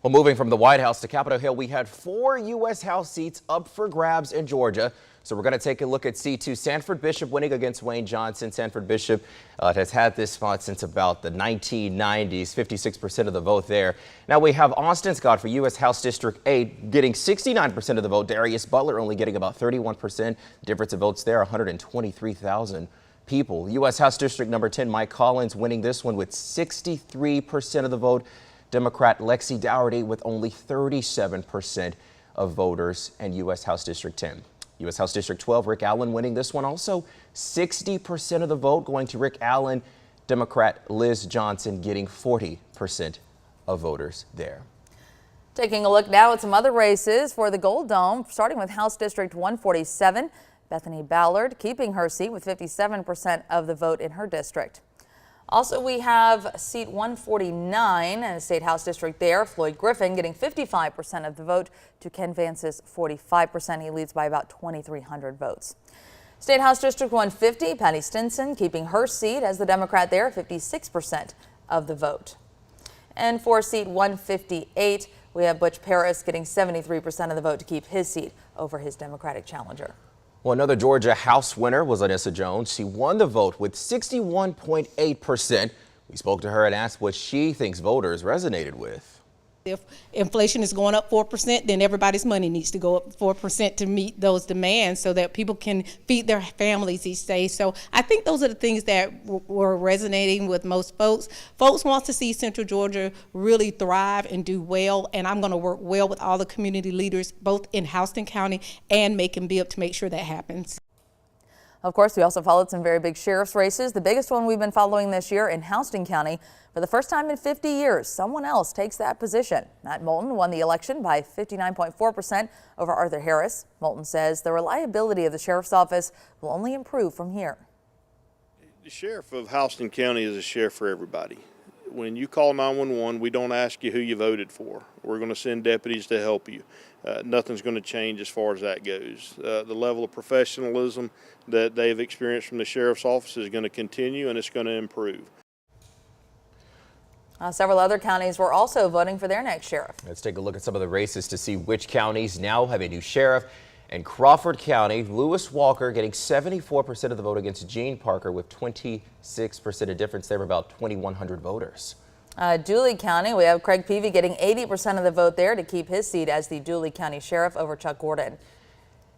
Well, moving from the White House to Capitol Hill, we had 4 U.S. House seats up for grabs in Georgia. So we're going to take a look at C2. Sanford Bishop winning against Wayne Johnson. Sanford Bishop has had this spot since about the 1990s, 56% of the vote there. Now we have Austin Scott for U.S. House District 8 getting 69% of the vote. Darius Butler only getting about 31%. The difference of votes there, 123,000 people. U.S. House District number 10, Mike Collins winning this one with 63% of the vote. Democrat Lexi Dougherty with only 37% of voters, and U.S. House District 10. U.S. House District 12, Rick Allen winning this one also. 60% of the vote going to Rick Allen. Democrat Liz Johnson getting 40% of voters there. Taking a look now at some other races for the Gold Dome, starting with House District 147. Bethany Ballard keeping her seat with 57% of the vote in her district. Also, we have seat 149 and a state house district there. Floyd Griffin getting 55% of the vote to Ken Vance's 45%. He leads by about 2,300 votes. State House District 150, Patty Stinson keeping her seat as the Democrat there, 56% of the vote. And for seat 158, we have Butch Paris getting 73% of the vote to keep his seat over his Democratic challenger. Well, another Georgia House winner was Anissa Jones. She won the vote with 61.8%. We spoke to her and asked what she thinks voters resonated with. If inflation is going up 4%, then everybody's money needs to go up 4% to meet those demands so that people can feed their families each day. So I think those are the things that were resonating with most folks. Folks want to see Central Georgia really thrive and do well, and I'm going to work well with all the community leaders, both in Houston County and Macon-Bibb, to make sure that happens. Of course, we also followed some very big sheriff's races. The biggest one we've been following this year in Houston County. For the first time in 50 years, someone else takes that position. Matt Moulton won the election by 59.4% over Arthur Harris. Moulton says the reliability of the sheriff's office will only improve from here. The sheriff of Houston County is a sheriff for everybody. When you call 911, we don't ask you who you voted for. We're going to send deputies to help you. Nothing's going to change as far as that goes. The level of professionalism that they've experienced from the sheriff's office is going to continue, and it's going to improve. Several other counties were also voting for their next sheriff. Let's take a look at some of the races to see which counties now have a new sheriff. In Crawford County, Lewis Walker getting 74% of the vote against Gene Parker with 26% of difference there, about 2,100 voters. Dooley County, we have Craig Peavy getting 80% of the vote there to keep his seat as the Dooley County Sheriff over Chuck Gordon.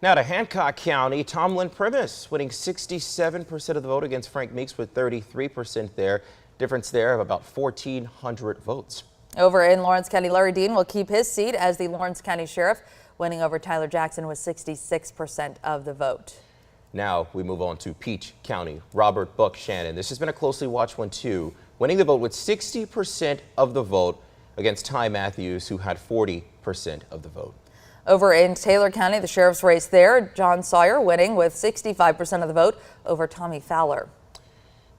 Now to Hancock County, Tomlin Primus winning 67% of the vote against Frank Meeks with 33% there. Difference there of about 1,400 votes. Over in Lawrence County, Larry Dean will keep his seat as the Lawrence County Sheriff, winning over Tyler Jackson with 66% of the vote. Now we move on to Peach County. Robert Buck Shannon. This has been a closely watched one too, winning the vote with 60% of the vote against Ty Matthews, who had 40% of the vote. Over in Taylor County, the sheriff's race there, John Sawyer winning with 65% of the vote over Tommy Fowler.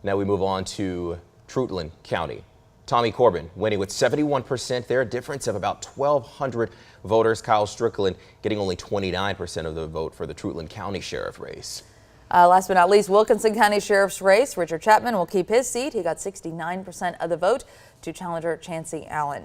Now we move on to Treutlen County. Tommy Corbin winning with 71% there, a difference of about 1,200 voters. Kyle Strickland getting only 29% of the vote for the Treutlen County Sheriff race. Last but not least, Wilkinson County Sheriff's race. Richard Chapman will keep his seat. He got 69% of the vote to challenger Chancey Allen.